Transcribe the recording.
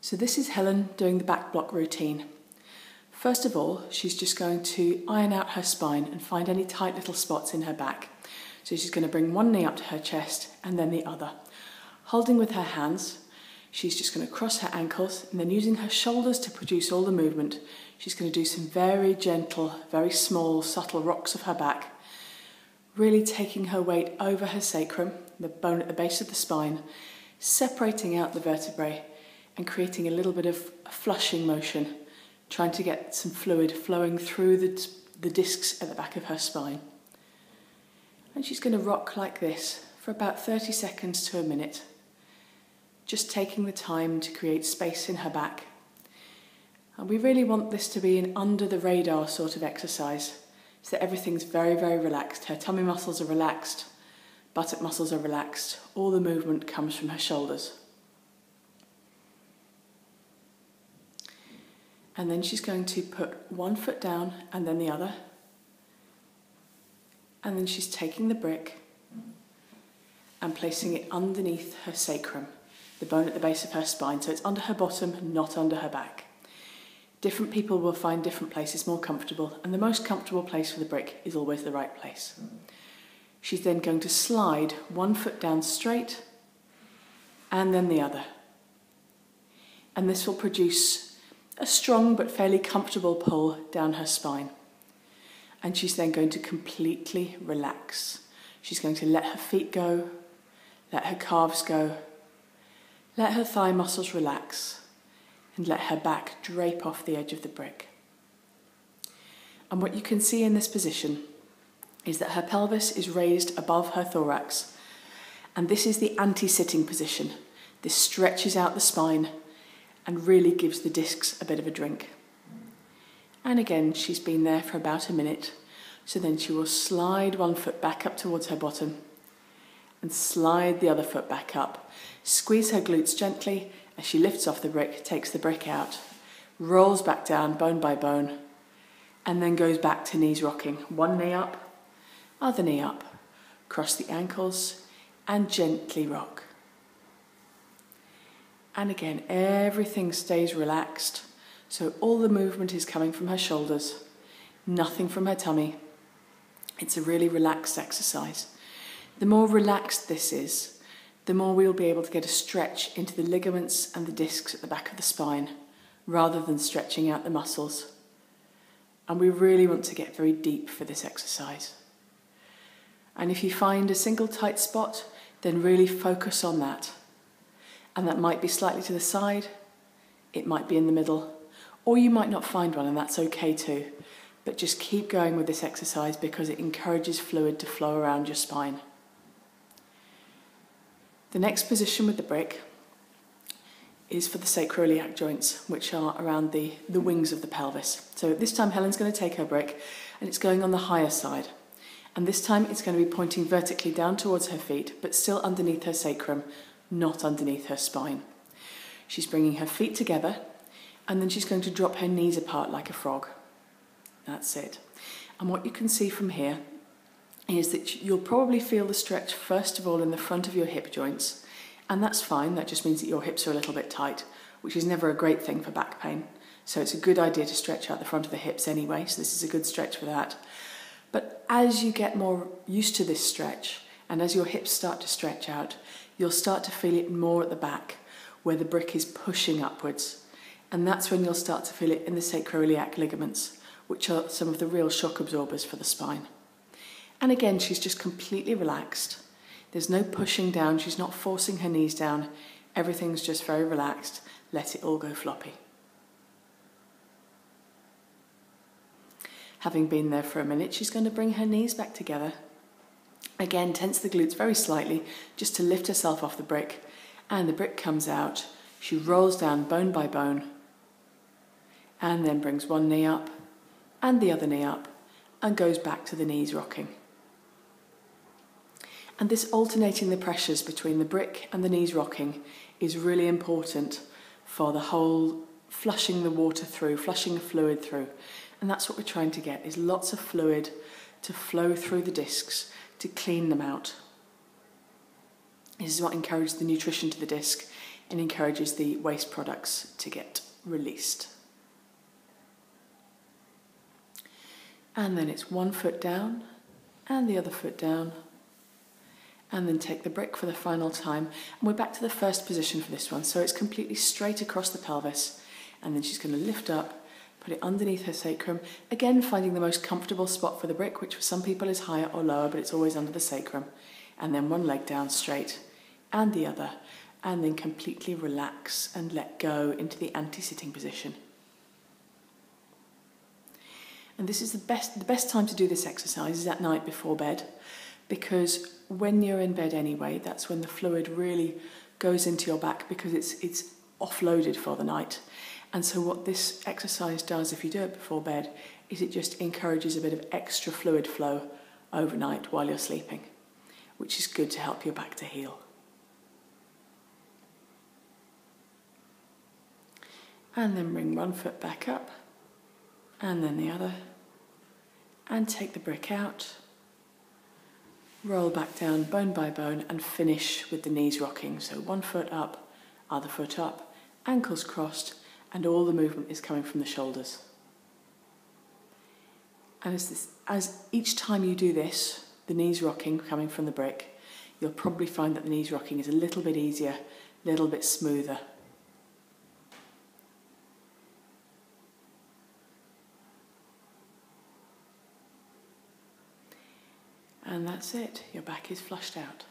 So this is Helen doing the back block routine. First of all, she's just going to iron out her spine and find any tight little spots in her back. So she's going to bring one knee up to her chest and then the other. Holding with her hands, she's just going to cross her ankles and then using her shoulders to produce all the movement, she's going to do some very gentle, very small, subtle rocks of her back, really taking her weight over her sacrum, the bone at the base of the spine, separating out the vertebrae and creating a little bit of a flushing motion, trying to get some fluid flowing through the discs at the back of her spine. And she's going to rock like this for about 30 seconds to a minute, just taking the time to create space in her back. And we really want this to be an under the radar sort of exercise, so that everything's very, very relaxed. Her tummy muscles are relaxed, buttock muscles are relaxed, all the movement comes from her shoulders. And then she's going to put one foot down and then the other. And then she's taking the brick and placing it underneath her sacrum, the bone at the base of her spine. So it's under her bottom, not under her back. Different people will find different places more comfortable, and the most comfortable place for the brick is always the right place. She's then going to slide one foot down straight and then the other. And this will produce a strong but fairly comfortable pull down her spine. And she's then going to completely relax. She's going to let her feet go, let her calves go, let her thigh muscles relax, and let her back drape off the edge of the brick. And what you can see in this position is that her pelvis is raised above her thorax, and this is the anti-sitting position. This stretches out the spine and really gives the discs a bit of a drink. And again, she's been there for about a minute, so then she will slide one foot back up towards her bottom and slide the other foot back up. Squeeze her glutes gently as she lifts off the brick, takes the brick out, rolls back down bone by bone, and then goes back to knees rocking. One knee up, other knee up, cross the ankles and gently rock. And again, everything stays relaxed. So all the movement is coming from her shoulders, nothing from her tummy. It's a really relaxed exercise. The more relaxed this is, the more we'll be able to get a stretch into the ligaments and the discs at the back of the spine, rather than stretching out the muscles. And we really want to get very deep for this exercise. And if you find a single tight spot, then really focus on that. And that might be slightly to the side, it might be in the middle, or you might not find one, and that's okay too. But just keep going with this exercise because it encourages fluid to flow around your spine. The next position with the brick is for the sacroiliac joints, which are around the wings of the pelvis. So this time Helen's going to take her brick and it's going on the higher side. And this time it's going to be pointing vertically down towards her feet, but still underneath her sacrum, not underneath her spine. She's bringing her feet together and then she's going to drop her knees apart like a frog. That's it. And what you can see from here is that you'll probably feel the stretch first of all in the front of your hip joints, and that's fine. That just means that your hips are a little bit tight, which is never a great thing for back pain. So it's a good idea to stretch out the front of the hips anyway, so this is a good stretch for that. But as you get more used to this stretch, and as your hips start to stretch out, you'll start to feel it more at the back, where the brick is pushing upwards. And that's when you'll start to feel it in the sacroiliac ligaments, which are some of the real shock absorbers for the spine. And again, she's just completely relaxed. There's no pushing down, she's not forcing her knees down. Everything's just very relaxed. Let it all go floppy. Having been there for a minute, she's going to bring her knees back together. Again, tense the glutes very slightly, just to lift herself off the brick. And the brick comes out. She rolls down bone by bone. And then brings one knee up and the other knee up and goes back to the knees rocking. And this alternating the pressures between the brick and the knees rocking is really important for the whole flushing the water through, flushing the fluid through. And that's what we're trying to get, is lots of fluid to flow through the discs to clean them out. This is what encourages the nutrition to the disc and encourages the waste products to get released. And then it's 1 foot down and the other foot down, and then take the brick for the final time. And we're back to the first position for this one, so it's completely straight across the pelvis, and then she's going to lift up, put it underneath her sacrum, again finding the most comfortable spot for the brick, which for some people is higher or lower, but it's always under the sacrum. And then one leg down straight and the other, and then completely relax and let go into the anti-sitting position. And this is the best time to do this exercise is at night before bed, because when you're in bed anyway, that's when the fluid really goes into your back, because it's offloaded for the night. And so what this exercise does, if you do it before bed, is it just encourages a bit of extra fluid flow overnight while you're sleeping, which is good to help your back to heal. And then bring 1 foot back up, and then the other, and take the brick out, roll back down bone by bone, and finish with the knees rocking. So 1 foot up, other foot up, ankles crossed, and all the movement is coming from the shoulders. And as each time you do this, the knees rocking coming from the brick, you'll probably find that the knees rocking is a little bit easier, a little bit smoother. And that's it, your back is flushed out.